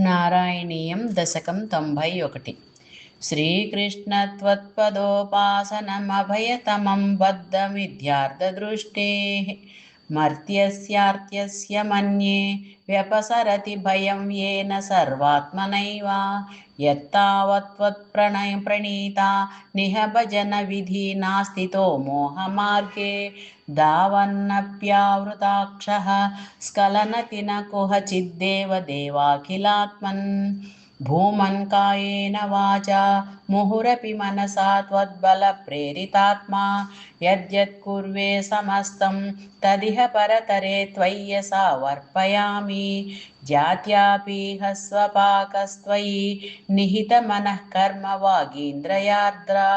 నారాయణీయం దశకం 91. శ్రీకృష్ణత్వత్పదోపాసనమభయతమం బద్ధమిథ్యార్థదృష్టేః మర్త్యస్యార్త్యస్య మన్యే వ్యపసరతి భయం येन సర్వాత్మనైవ యత్తావత్ప్రణీతా నిహ భజన విధి నాస్తితో మోహమార్గే धावन्नप्यावृताक्षः स्खलनति न कुहचिद्देव देवाखिलात्मन् भूमन् कायेन वाचा मुहुरपि मनसा त्वद्बलप्रेरितात्मा यद्यत् कुर्वे समस्तं तदिह परतरे त्वय्यसावर्पयामि जात्यापीह स्वपाकस्त्वयि निहितमनः कर्म वागीन्द्रयार्द्रा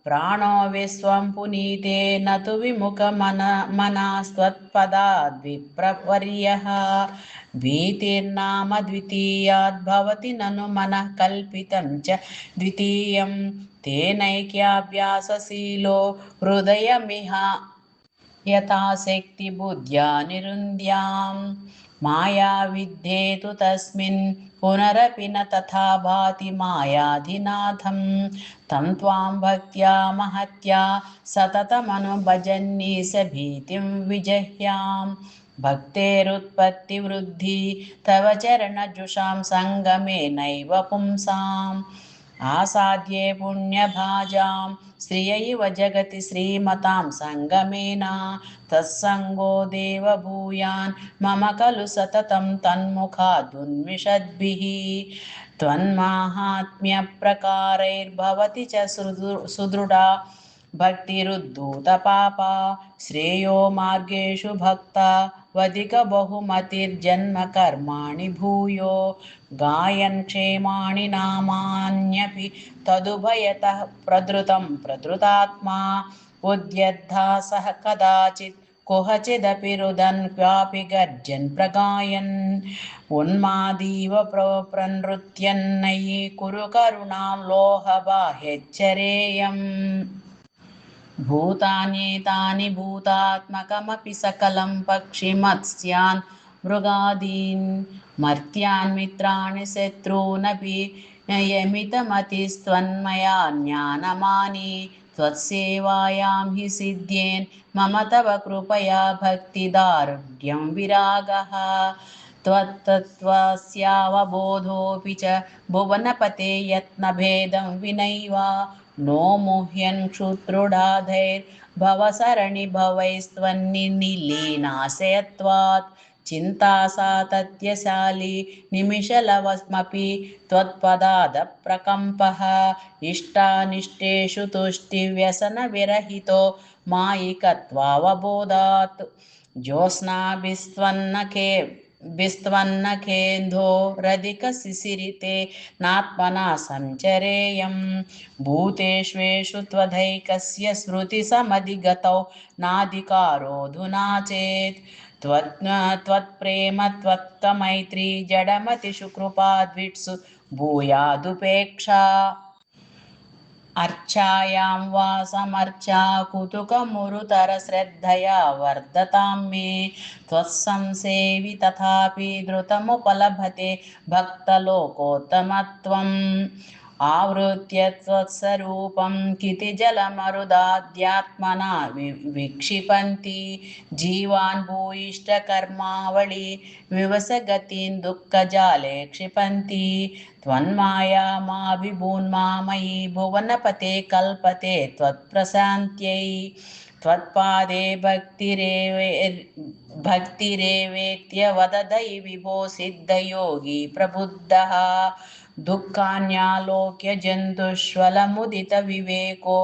प्राणो विश्वं पुनीते न तु विमुखमनास्त्वत्पदाद्विप्रवर्यः भीतिर्नाम द्वितीयाद्भवति ननु मनः कल्पितं च द्वितीयं तेनैक्याभ्यासशीलो हृदयमिह यथाशक्तिबुद्ध्या निरुन्द्याम् माया विद्धेतु तस्मिन् पुनरपि न तथा भाति मायाधिनाथं तं त्वां भक्त्या महत्या सततमनुभजन्नीश भीतिं विजह्यां भक्तेरुत्पत्तिवृद्धि तव चरणजुषां सङ्गमेनैव पुंसाम् आसाद्ये पुण्यभाजां श्रियैव जगति श्रीमतां सङ्गमेन तत्सङ्गो देव भूयान् मम खलु सततं तन्मुखादुन्मिषद्भिः त्वन्माहात्म्यप्रकारैर्भवति च सुदृढा भक्तिरुद्धूतपापा श्रेयो मार्गेषु भक्ता वधिकबहुमतिर्जन्म कर्माणि भूयो गायन् क्षेमाणि नामान्यपि तदुभयतः प्रधृतात्मा उद्यद्धासः कदाचित् कुहचिदपि रुदन् क्वापि गर्जन् प्रगायन् उन्मादीव प्रनृत्यन्नयि कुरु करुणां लोहबाह्यच्चरेयम् भूतान्येतानि भूतात्मकमपि सकलं पक्षिमत्स्यान् मृगादीन् मर्त्यान् मित्राणि शत्रूनपि यमितमतिस्त्वन्मया ज्ञानमानि त्वत्सेवायां हि सिद्ध्येन् मम तव कृपया भक्तिदारुढ्यं विरागः त्वत्तत्त्वस्यावबोधोऽपि च भुवनपते यत्नभेदं विनैव नो मुह्यन् क्षुत्रुडाधैर्भवसरणिभवैस्त्वन्निलीनाशयत्वात् चिन्ता सातत्यशाली निमिषलवस्मपि त्वत्पदादप्रकम्पः इष्टानिष्टेषु तुष्टिव्यसनविरहितो मायिकत्वावबोधात् ज्योत्स्नाभिस्त्वन्नखेन्दो रदिकशिशिरिते नात्मना सञ्चरेयं भूतेष्वेषु त्वदैकस्य स्मृतिसमधिगतौ नाधिकारोऽधुना चेत् त्वत्प्रेम त्वत्तमैत्री जडमतिषु कृपाद्विट्सु भूयादुपेक्षा अर्चायां वा समर्चा कुतुकमुरुतरश्रद्धया वर्धतां मे त्वत्संसेवि तथापि द्रुतमुपलभते भक्तलोकोत्तमत्वम् आवृत्य त्वत्स्वरूपं कितिजलमरुदाध्यात्मना विक्षिपन्ति जीवान् भूयिष्ठकर्मावळि विवशगतीन् दुःखजाले क्षिपन्ति त्वन्मायामाभिभून्मामयि भुवनपते कल्पते त्वत्प्रशान्त्यै त्वत्पादे भक्तिरेवेत्य वददै विभो सिद्धयोगी प्रबुद्धः दुःखान्यालोक्य जन्तुष्वलमुदितविवेको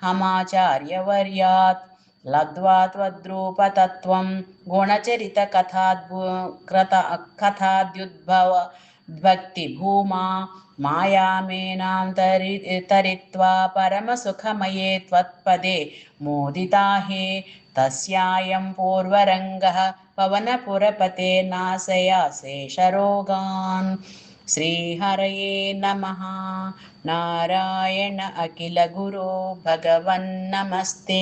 हमाचार्यवर्यात् लब्ध्वा त्वद्रूपतत्त्वं गुणचरितकथाद्युद्भव भक्तिभूमा मायामेनां तरित्वा परमसुखमये त्वत्पदे मोदिताहे तस्यायं पूर्वरङ्गः पवनपुरपते नाशया शेषरोगान् श्रीहरये नमः। नारायण अखिलगुरो भगवन्नमस्ते।